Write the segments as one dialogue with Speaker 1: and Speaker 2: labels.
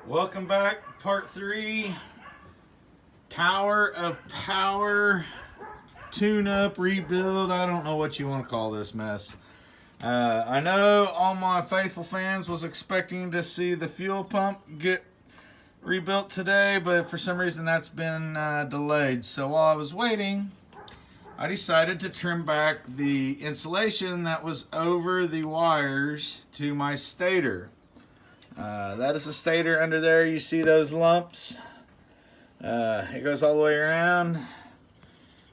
Speaker 1: Welcome back, part 3, Tower of Power, tune-up, rebuild. I don't know what you want to call this mess. I know all my faithful fans was expecting to see the fuel pump get rebuilt today, but for some reason that's been delayed. So while I was waiting, I decided to trim back the insulation that was over the wires to my stator. That is the stator under there. You see those lumps? It goes all the way around.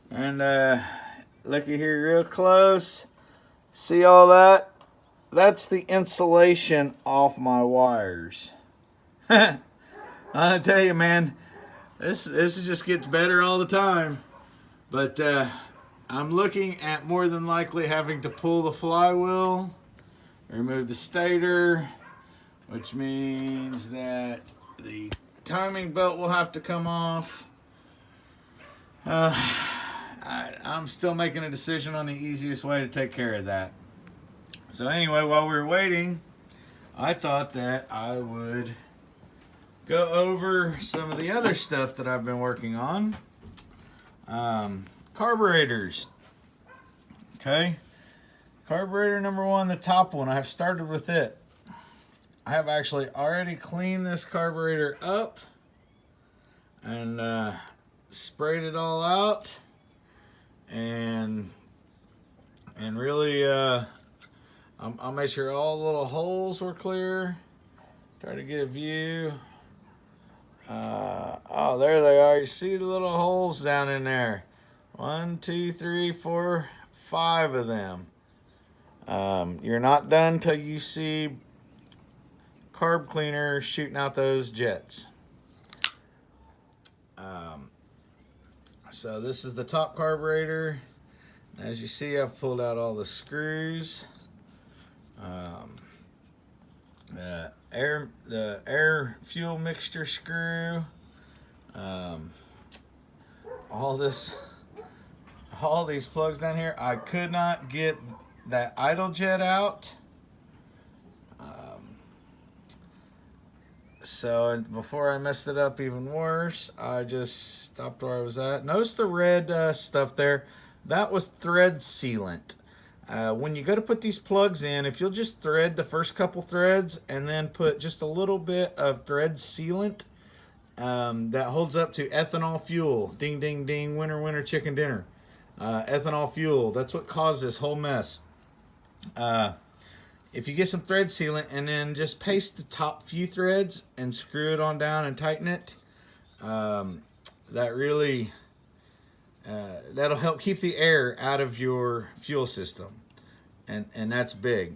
Speaker 1: And looky here real close. See all that? That's the insulation off my wires. I tell you, man, this just gets better all the time. But I'm looking at more than likely having to pull the flywheel, remove the stator, which means that the timing belt will have to come off. I'm still making a decision on the easiest way to take care of that. So anyway, while we were waiting, I thought that I would go over some of the other stuff that I've been working on. Carburetors. Okay. Carburetor number 1, the top one. I have started with it. I have actually already cleaned this carburetor up and sprayed it all out, and really I'll make sure all the little holes were clear. Try to get a view. Oh, there they are. You see the little holes down in there. 1, 2, 3, 4, 5 of them. You're not done till you see carb cleaner shooting out those jets. So this is the top carburetor. As you see, I've pulled out all the screws. The air fuel mixture screw. All these plugs down here. I could not get that idle jet out. So before I messed it up even worse, I just stopped where I was at. Notice the red stuff there. That was thread sealant. When you go to put these plugs in, if you'll just thread the first couple threads and then put just a little bit of thread sealant, that holds up to ethanol fuel. Ding, ding, ding, winner, winner, chicken dinner. Ethanol fuel, that's what caused this whole mess. If you get some thread sealant and then just paste the top few threads and screw it on down and tighten it, that really, that'll help keep the air out of your fuel system. And that's big.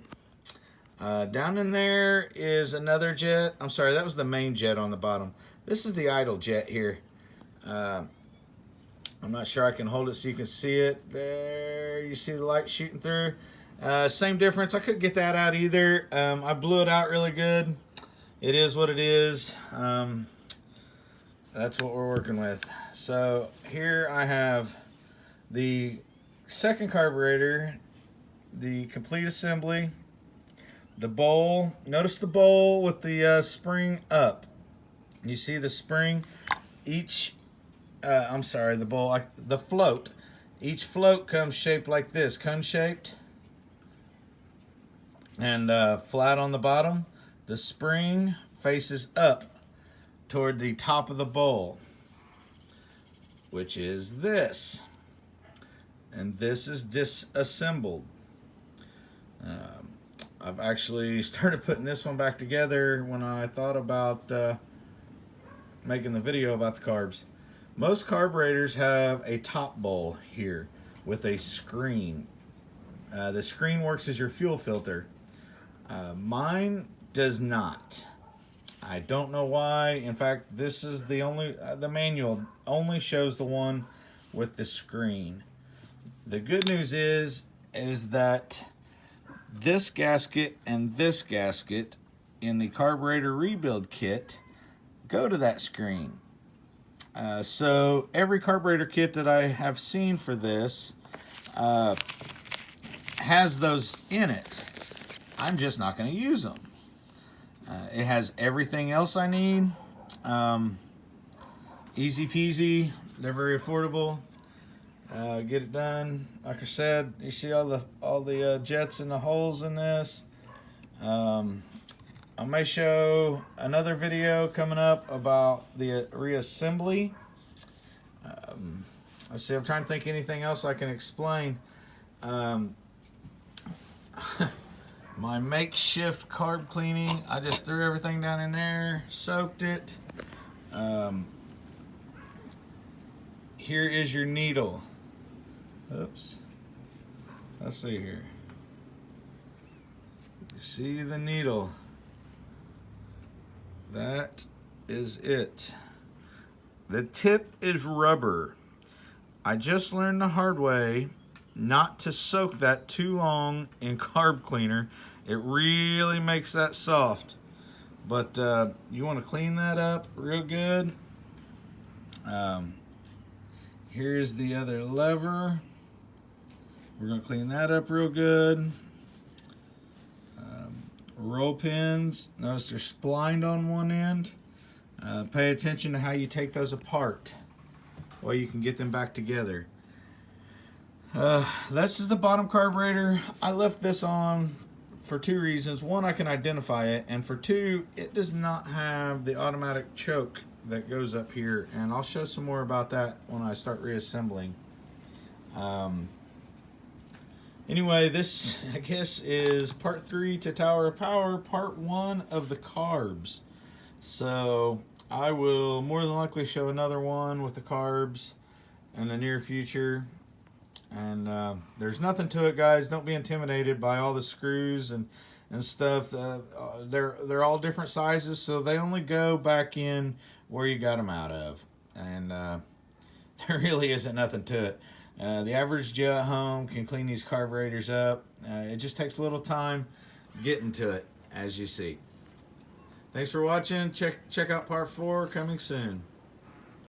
Speaker 1: Down in there is another jet. I'm sorry, that was the main jet on the bottom. This is the idle jet here. I'm not sure I can hold it so you can see it. There, you see the light shooting through. Same difference. I couldn't get that out either. I blew it out really good. It is what it is. That's what we're working with. So here I have the second carburetor, the complete assembly, the bowl. Notice the bowl with the spring up. You see the spring? The bowl, the float. Each float comes shaped like this, cone-shaped. And flat on the bottom. The spring faces up toward the top of the bowl, which is this. And this is disassembled. I've actually started putting this one back together when I thought about making the video about the carbs. Most carburetors have a top bowl here with a screen. The screen works as your fuel filter. Mine does not. I don't know why. In fact, this is the manual only shows the one with the screen. The good news is that this gasket and this gasket in the carburetor rebuild kit go to that screen. So every carburetor kit that I have seen for this has those in it. I'm just not going to use them. It has everything else I need. Easy peasy. They're very affordable. Get it done. Like I said, you see all the jets and the holes in this. I may show another video coming up about the reassembly. Let's see, I'm trying to think anything else I can explain. My makeshift carb cleaning, I just threw everything down in there, soaked it. Here is your needle. Oops. Let's see here. You see the needle? That is it. The tip is rubber. I just learned the hard way not to soak that too long in carb cleaner. It really makes that soft. But you want to clean that up real good. Here's the other lever. We're going to clean that up real good. Roll pins. Notice they're splined on one end. Pay attention to how you take those apart. Well, you can get them back together. This is the bottom carburetor. I left this on for two reasons. One, I can identify it, and for two, it does not have the automatic choke that goes up here, and I'll show some more about that when I start reassembling. Anyway, this, I guess, is part 3 to Tower of Power, part 1 of the carbs. So I will more than likely show another one with the carbs in the near future. And there's nothing to it, guys. Don't be intimidated by all the screws and stuff. They're all different sizes, so they only go back in where you got them out of. And there really isn't nothing to it. The average Joe at home can clean these carburetors up. It just takes a little time getting to it, as you see. Thanks for watching. Check out part 4 coming soon.